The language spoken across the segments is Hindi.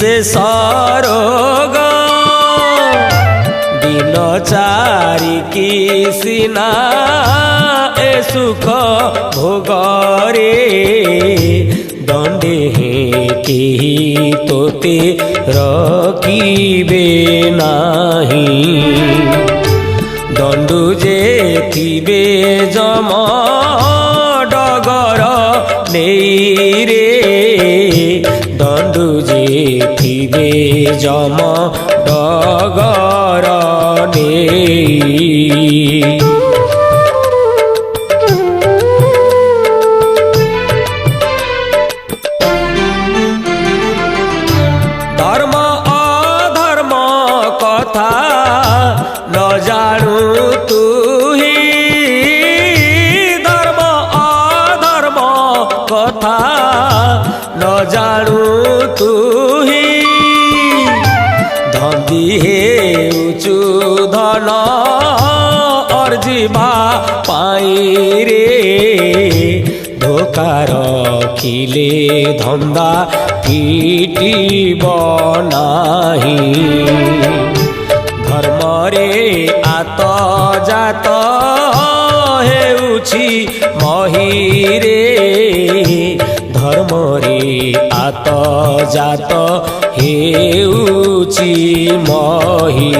सरोग दिन चारिकी सिना ए सुख भोगरे दंडे केही तोते रखिबे नाही दंडु जे थिबे जम डगर नेई रे दंडु जे थिबे जम डगर नेई धर्म अधर्म कथा न जानु तुही धर्म अधर्म कथा न जानु तुही धंदी हेउचु धन अर्जिबा पाई रे धोखा रखिले धंदा फिटिब नाही धर्म रे आत जात हेउछि मही रे धर्म रे आत जात हेउछि मही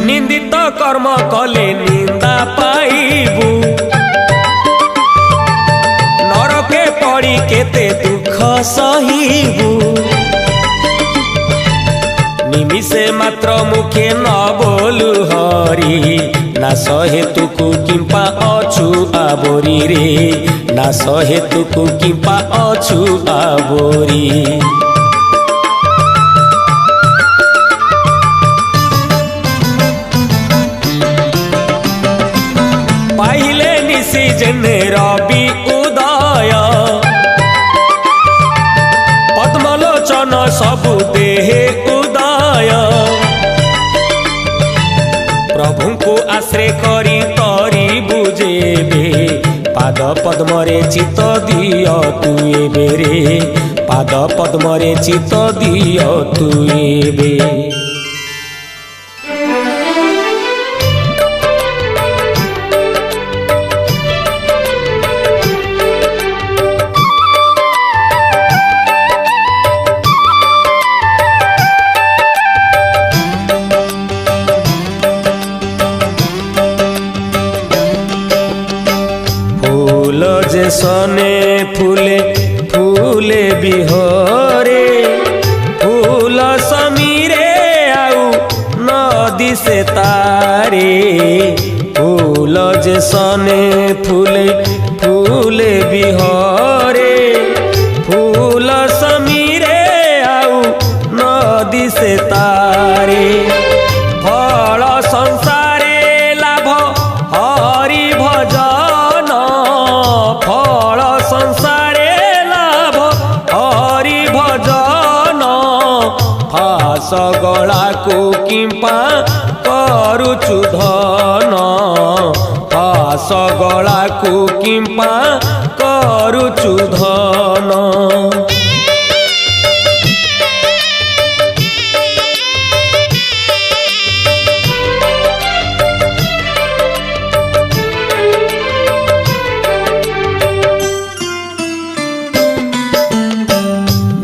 निंदित कर्म कले निंदा पाइबू नरके पड़ी केते दुख सहिबू निमिषे मात्र मुखे न बोलु हरि नाश हेतुकु किंपा अछु आबोरी रे नाश हेतुकु किंपा अछु आबोरी पाहिले निशी जने रवि उदय पद्मलोचन सबु देहे उदय प्रभु को आश्रय करी तरी बुझेबे पाद पद्मरे चित दिय तु एबे रे पाद पद्मरे चित दिय तु एबे फूल जे सने फूले फूले बिहरे फूल समीरे आउ नदी से तारे फूल जे सने फूले फूले बिहरे फूल समीरे आउ नदी से तारे फल संसारे लाभ हरि भजन फल संसारे लाभ हरि भजन फास गला को किंपा करुचु धन फास गला को किंपा करुचु धन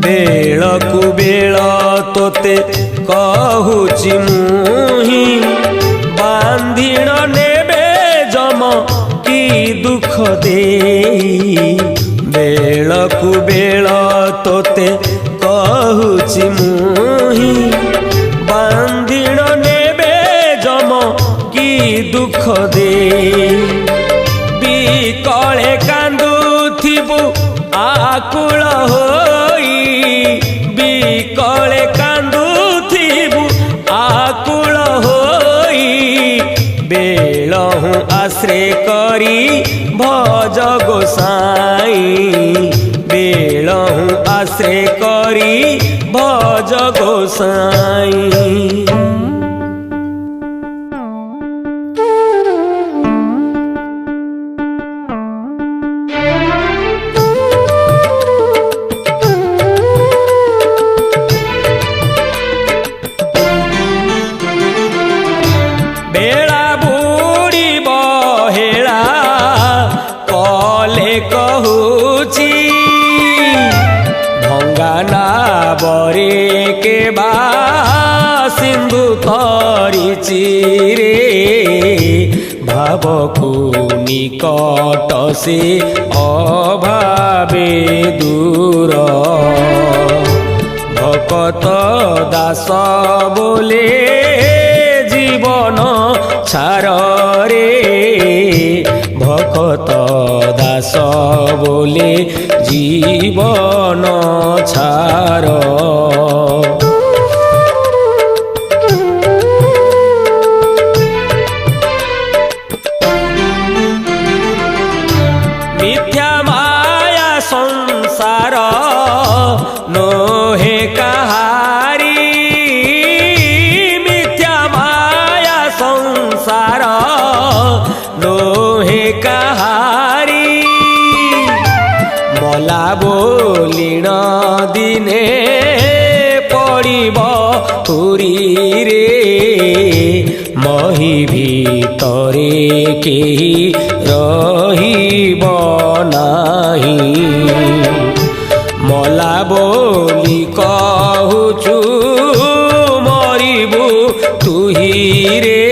बेल कु बेल तोते कहूची मुही बांधिण नेबे जम की दुख दे बेल कु बेल तोते कहूची मुही बांधिण नेबे जम की दुख दे बिकले कांदुथिबु आकुल होई बिकले कांदुथिबु आकुल होई बेलहु आश्रय करी भज भज गोसाई बेलहु आश्रय करी भज गोसाई। बेला बुड़ीब हेला कले कहूची भंगा नाबरे के बा सिंधु तरिची रे भावकु निकट से अभावे दूर भकत दास बोले जीवन छार रे भकत दास बोले जीवन छार। मिथ्या माया संसार नोहे कहारी संसार लोहे कहारी मला बोलिण दिने पड़िब पुरी रे मही भितरे केही रहिब नाही मला बोली कहूचु मरिबु तुही रे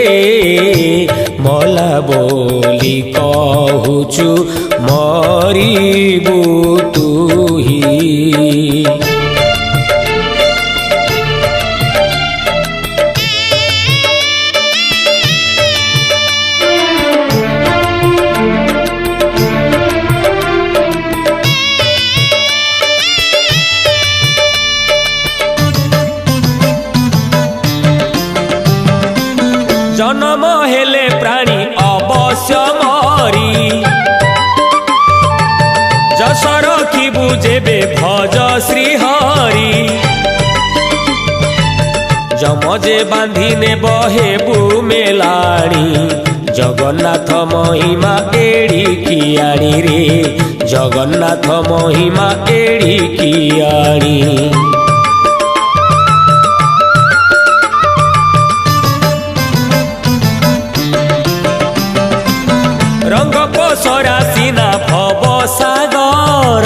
मला बोली कहूचु मरिबु तुही। जन्म हेले प्राणी अवश्य मरी जसर की बुझेबे भज श्रीहरि जमजे बांधिने बहेबु मेलाणी जगन्नाथ महिमा एड़ी कियाणी रे जगन्नाथ महिमा एड़ी कियाणी। रंग पसरा सीना भव सागर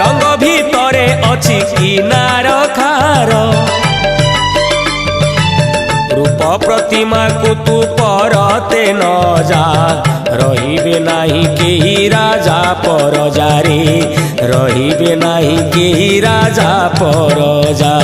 रंग भितरे अछि किनार खार रूप प्रतिमा को तू परते न जा रहिबे नाही केही राजा पर जा रे रहिबे नाही केही राजा पर जा।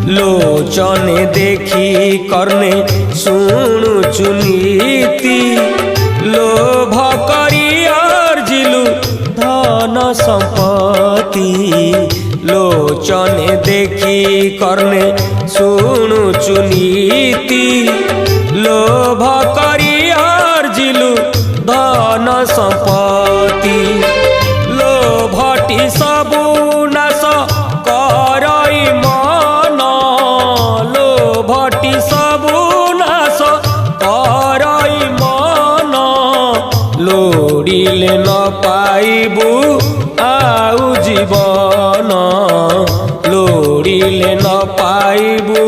लोचने देखी करने शुणुचु नीति लोभ करी अर्जिलु धन संपत्ति लोचने देखी करने शुणुचु नीति लोभ करी अर्जिलु धन संपत्ति लोभटी सबु नाश करई मन लोभटी सबु नाश करई मन लोड़िले न पाइबु आउ जीवन लोड़िले न पाइबु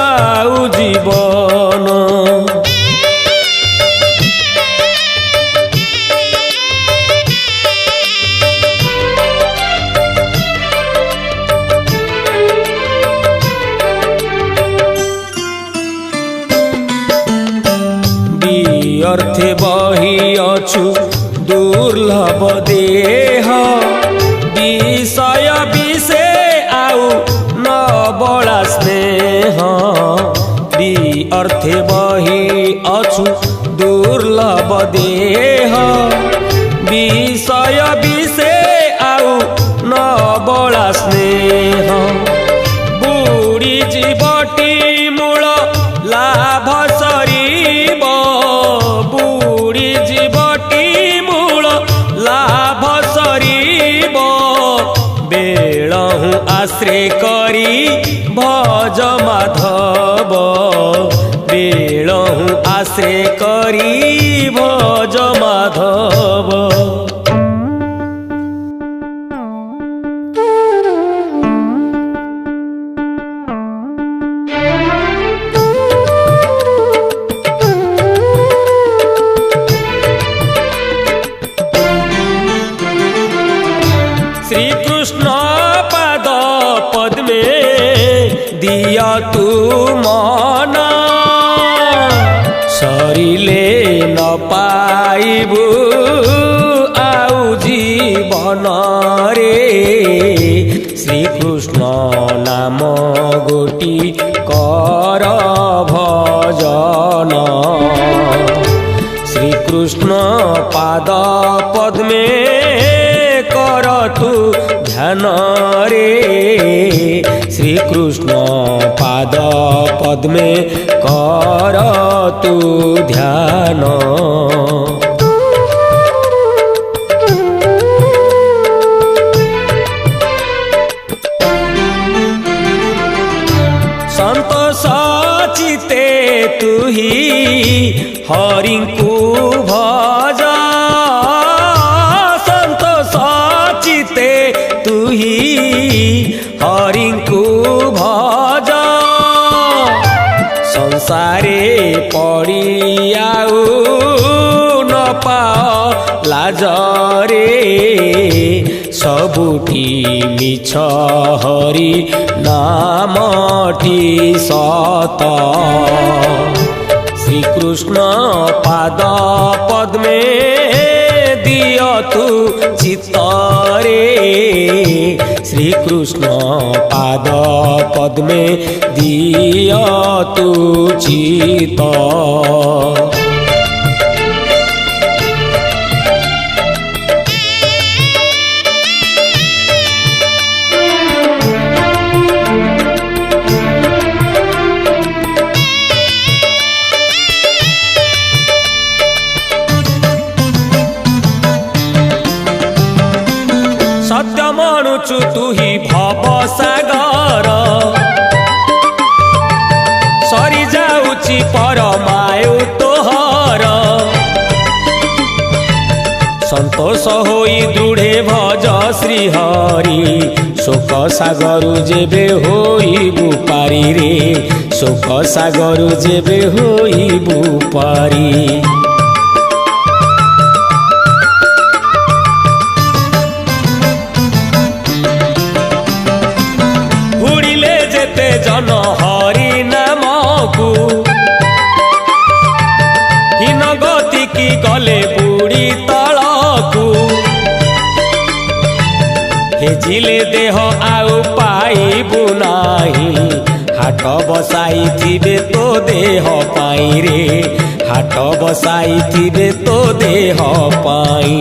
आउ जीवन। अर्थे बही अछु दुर्लभ देह विषय विषे आउ न बड़ा स्नेह आश्रय करी भज माधव बेलहु आश्रय करी भज माधव। श्री कृष्ण पाद पद्मे दिया तू मन सरिले न पाइबु आउ जीवन रे। श्री कृष्ण नाम गोटी कर भजन श्री कृष्ण पाद पद्मे कर तू ध्यान रे। श्री कृष्ण पाद पद्मे कर तू ध्यान। संतोष चिते तू ही हरिଙ୍କୁ भज संतोष चिते तू ही हरिଙ୍କୁ भज संसारे पड़ी आउ न पाओ लाज रे। सबुठी मिछ हरि नामटी सत श्री कृष्ण पाद पद्मे दिय तू चित्त रे। श्री कृष्ण पाद पद्मे दिय तू चित्त। सत्य मणुचु तू ही भव सागर सरी जाउची परमायु तोहर। संतोष होई दृढ़े भज श्री हरि शोक सागरु जेबे होइबु पारी रे। शोक सागरु जेबे होइबु पारी। जन हरि नाम को हीन गति की गले बुढ़ी तलकू हेजिले देह आउ पाइबु नाही। हाट बसाई थिबे तो देह पाई रे। हाट बसाई थिबे तो देह पाई।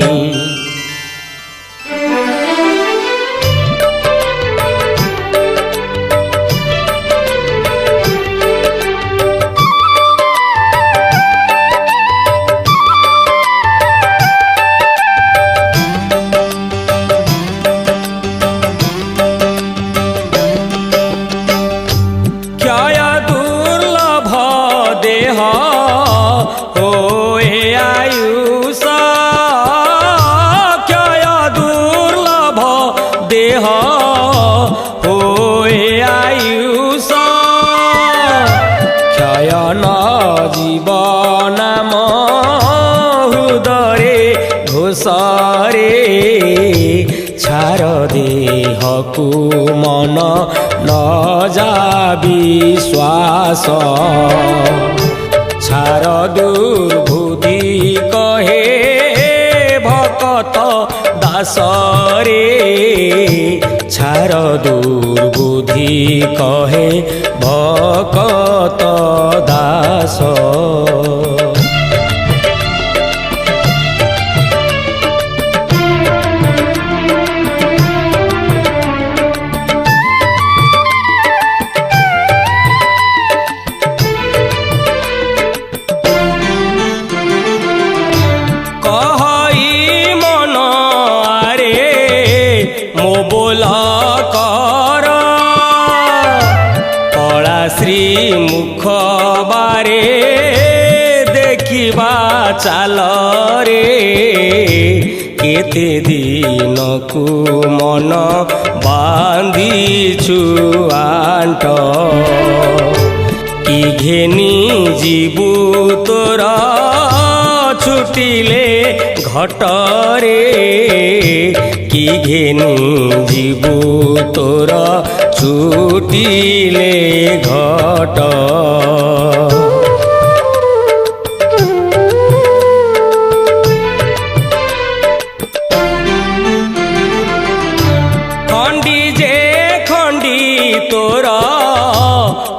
देह होए आयुष क्षय न जीवन हृदय घोषरे छार देह को मन न जा विश्वास छार दुर्बुद्धि कहे भकत दासरे छार दुर्बुद्धि कहे भकत दास। बोला कर बारे देखिबा चाल रे केते दिन को मन बांधिछु आंट कि घेनी जीवु तोरा छुटिले घटरे कि घेनी जीवु तोरा छुटिले घट खंडी जे खंडी तोरा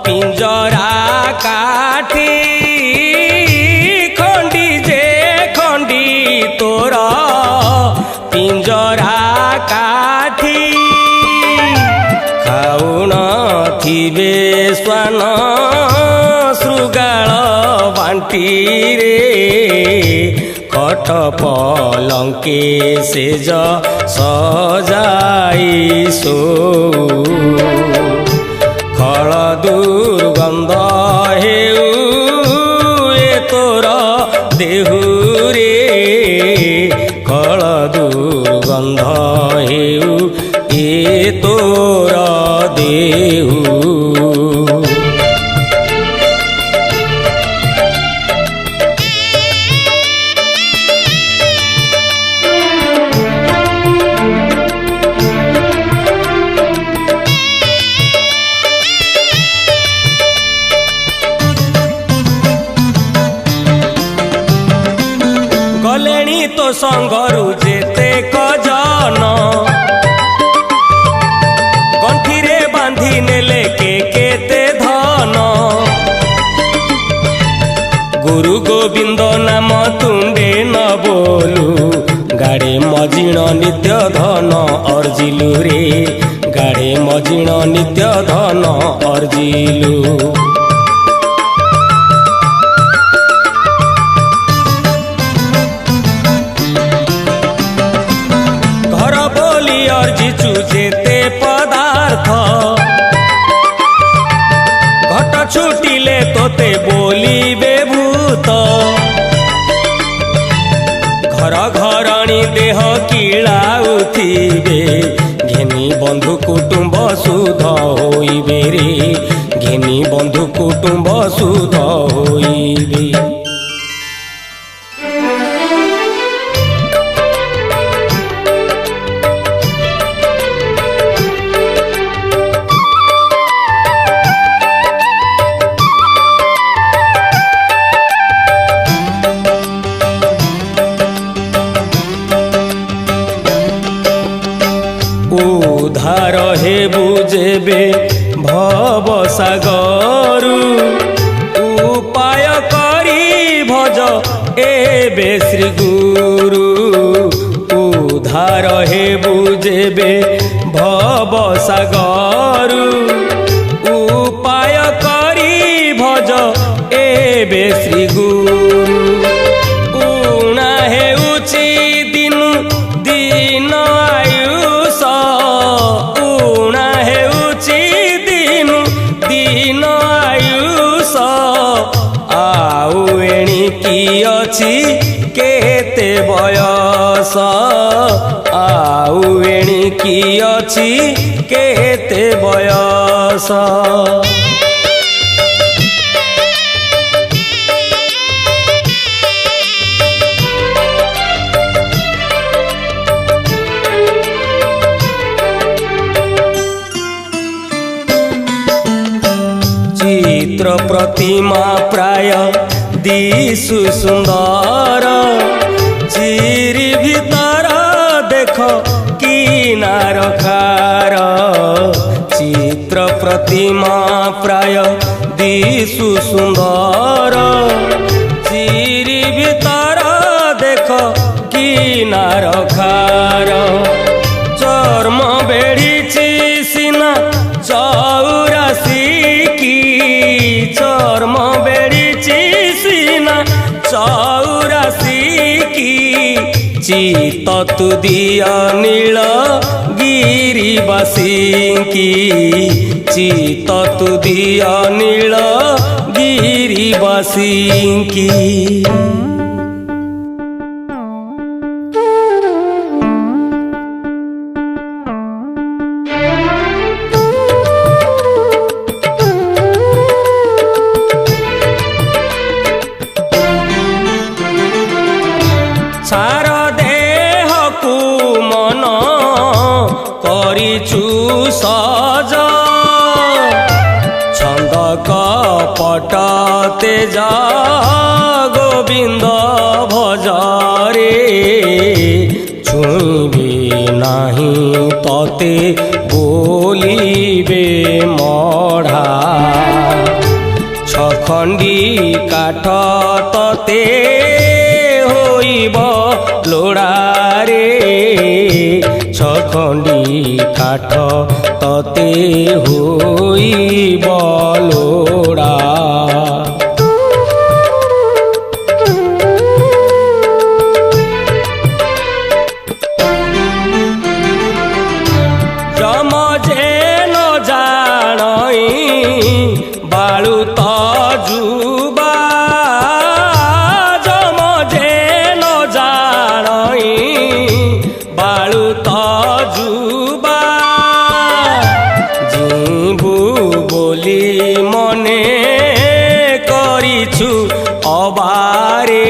पिंजरा काठी खंडी जे खंडी तोरा पिंजरा काठी खाउन थिबे स्वान श्रुगाल बांटी रे खट पलंके सेज सजाई सो खल दुर्गंध हेउ ए तोर देहुरे खल दुर्गंध हेउ ए तोर देहु गलेणी तो संगरु जेते कजन गंठीरे बांधी नेले केते धन गुरु गोविंद नाम तुंडे न बोलू गाड़े मजिण नित्य धन अर्जिलु रे गाड़े मजिण नित्य धन अर्जिलु अर्जिचु जेते पदार्थ घट छुटिले तोते बोलिबे भूत घर घरणी देह किलाउथिबे घेनी बंधु कुटुंब सुध होइबे रे घेनी बंधु कुटुंब सुध होइबे उद्धार हेबु जेबे भव सागरु उपाय करी भज एबे श्री गुरु उद्धार हेबु जेबे भव सागरु उपाय करी भज एबे श्री गुरु उणा हेउची दिन दिन आयुष उणा हेउची दिन दिन आयुष आउ एणिकी अछि केते बयस आउ एणिकी अछि केते बयस चित्र प्रतिमा प्राय दिशु सुंदर चिरी भीतर देख किनार खार चित्र प्रतिमा प्राय दिशु सुंदर चिरी भीतर देख किनार खार चर्म बेढ़ी सिना चौरासी चर्म बेड़ी सिना चौरासी की चित तु दिया नील गिरिवासी की चित तु दिया नील गिरिवासी ବସିଙ୍କି। ସାର ଦେହକୁ ମନ କରିଛୁ ସଜ, ଛନ୍ଦ କପଟ ତେଜ ଗୋବିନ୍ଦ ଭଜରେ, ଛୁଇଁବି ନାହିଁ ତତେ ବୋଲିବେ ମଢ଼ା, ଛଖଣ୍ଡି କାଠ ତତେ ହୋଇବ ଲୋଡ଼ାରେ, ଛଖଣ୍ଡି କାଠ ତତେ ହୋଇବ ଲୋଡ଼ା। ଯମ ଯେ ନ ଜାଣଇ ବାଳୁ ତଜୁବା, ଯମ ଯେ ନ ଜାଣଇ ବାଳୁ ତଜୁବା, ଯିବୁ ବୋଲି ମନେ କରିଛୁ ଅବାରେ,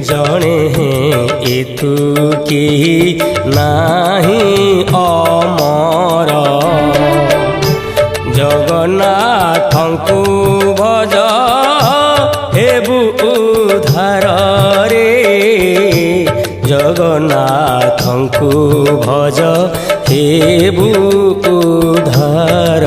ଜଣେ ଏଥୁ କେହି ନାହିଁ ଅମର, ଜଗନ୍ନାଥଙ୍କୁ ଭଜ ହେବୁ ଉଦ୍ଧାରରେ, ଜଗନ୍ନାଥଙ୍କୁ ଭଜ ହେବୁ ଉଦ୍ଧାର।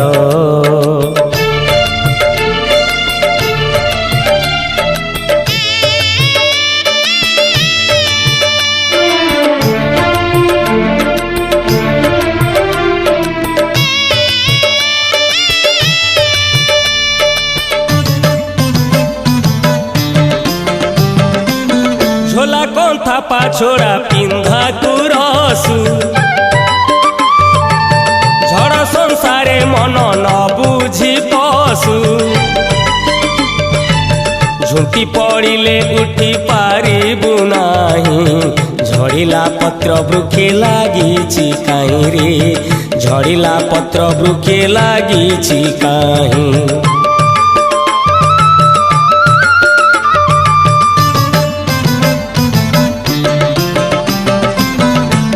ଝୋଲା କନ୍ଥା ପାଛୋଡ଼ା ପିନ୍ଧାକୁ ରସୁ, ଝଡ଼ ସଂସାରେ ମନ ନ ବୁଝି ପଶୁ, ଝୁଣ୍ଟି ପଡ଼ିଲେ ଉଠି ପାରିବୁ ନାହିଁ, ଝଡ଼ିଲା ପତ୍ର ବୃକ୍ଷେ ଲାଗିଛି କାହିଁରେ, ଝଡ଼ିଲା ପତ୍ର ବୃକ୍ଷେ ଲାଗିଛି କାହିଁ।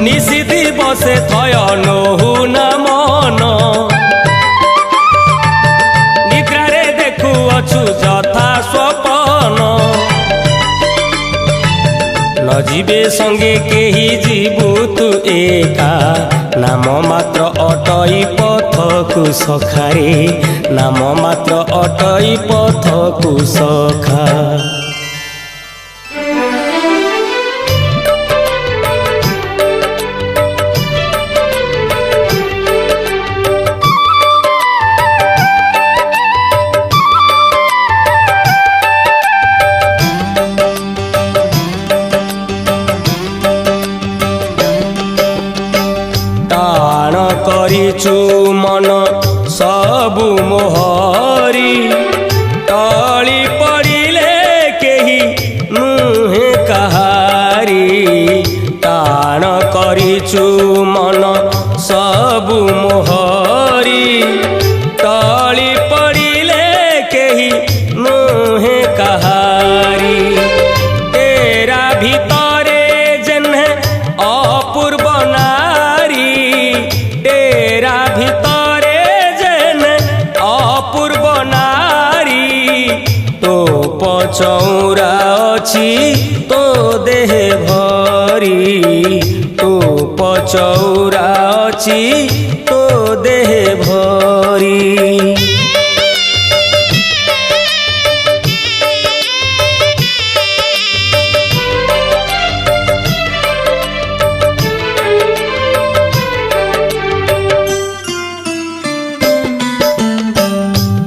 ନିଶିତି ବସେ ଥୟ ନୋହୁ ନା ମନ, ନିଦ୍ରାରେ ଦେଖୁଅଛୁ ଯଥା ସ୍ୱପନ, ନ ଯିବେ ସଙ୍ଗେ କେହି ଯିବୁ ତୁ ଏକା, ନାମ ମାତ୍ର ଅଟଇ ପଥକୁ ସଖାରେ, ନାମ ମାତ୍ର ଅଟଇ ପଥକୁ ସଖା। ଟାଣ କରିଛୁ ମନ ସବୁ ମୋହରି, ଟଳି ପଡ଼ିଲେ କେହି ନୁହେଁ କାହାରି, ଟାଣ କରିଛୁ ମନ ସବୁ ମୋହରି, ଟଳି ପଡ଼ିଲେ କେହି ନୁହେଁ କାହାରି, ତେରା ଭିତରେ ଯେହ୍ନେ ଅପୂର୍ବ ନାରୀ, ତେରା ଭିତରେ ଯେହ୍ନେ ଅପୂର୍ବ ନାରୀ, ତୋ ପଚଉରା ଅଛି ତୋ ଦେହେ ଭରି, ତୋ ପଚଉରା ଅଛି ତୋ ଦେହେ ଭରି।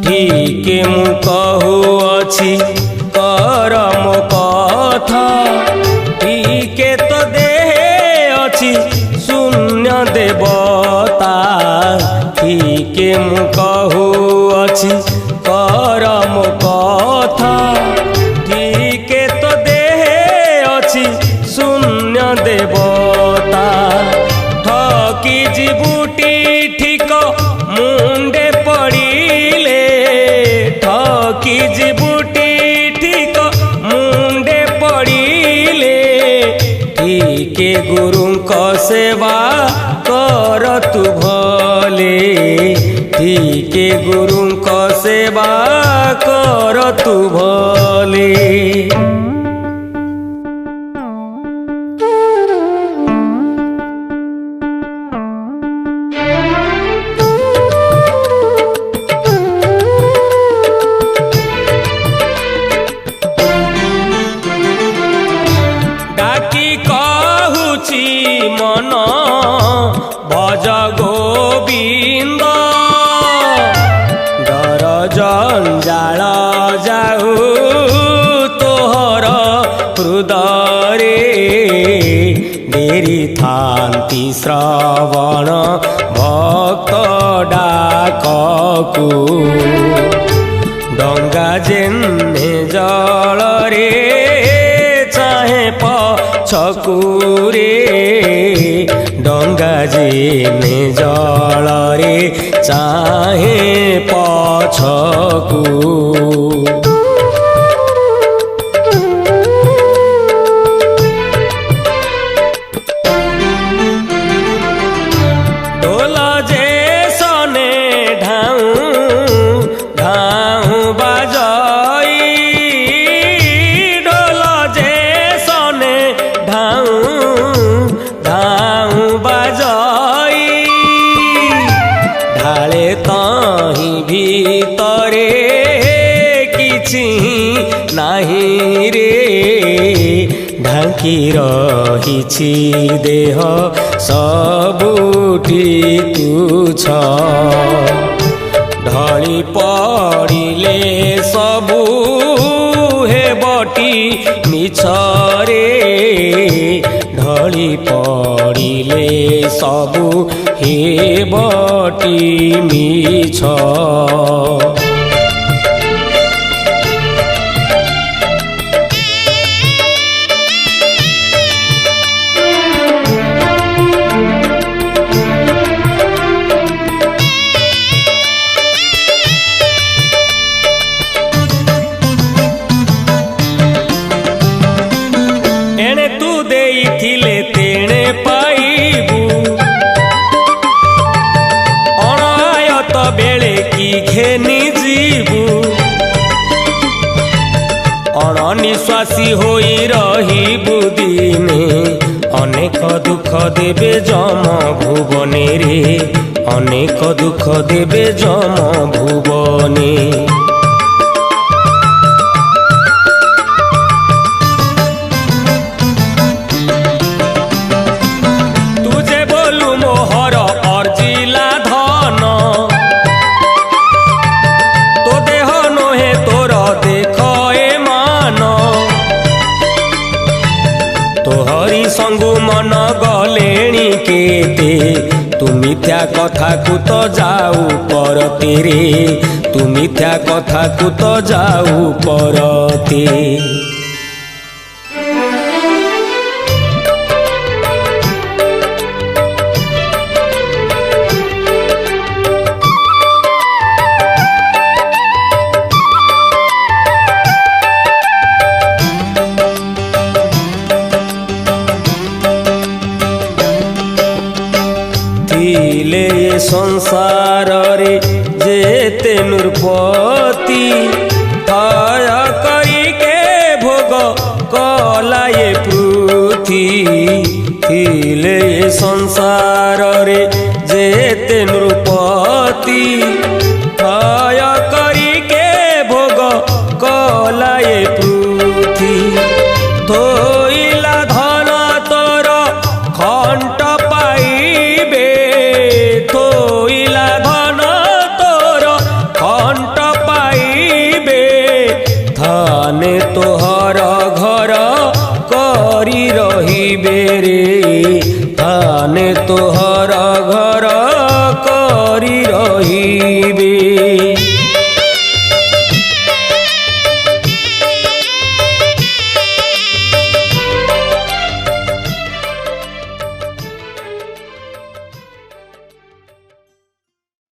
ଠିକେ ମୁଁ କହୁଅଛି କରମ କଥା, ଠିକେ ତ ଦେହେ ଅଛି ଶୂନ୍ୟ ଦେବତା, ଠିକେ ମୁଁ କହୁଅଛି କରମ କଥା। गुरुंक सेवा कर तु भले, ठीक गुरुंक सेवा कर तु भले। मन भज गोविंद, डर जंजाल जाऊ तोहर हृदय, डेरी थांती श्रवण भक्त डाकू, डंगा जेने जल रे चाहे पछकुरे, डंगा जेने जल रे चाहे पछकू। ढोल जे सने ढाऊ ढाऊ बाजाई, ढोल जे सने ढाऊ ढाऊ बाजाई, ढाले ताही भीतरे किछि नाही रे, ढांकी रहिछि देह सबुठी तुच्छ, ढली पड़िले सबु हेबटी मिछरे, ढली पड़िले सबु हेबटी मिछ। एणे तू देइथिले तेणे पाइबू, अनायत बेले की घेनी जीवू, अणनिश्वासी होई रहिबू दिने, अनेक दुख देबे जम भुवने रे, अनेक दुख देबे जम भुवने। तोहरी संगु मन गलेणी केते, तू मिथ्या कथा को तो जाऊ परते रे, तू मिथ्या कथा को तो जाऊ परते। थिले संसार रे जेते नृपति, थय करी के भोग कला ये पृथ्वी, थिले संसार रे जेते नृपति, थय करी के भोग कला ये पृथ्वी, थोइला धन तोर खंट पाइबे, थोइला धन तोर खंट पाइबे, थाने तोहर घर करी रहिबे रे, थाने तोहर घर करी रहिबे।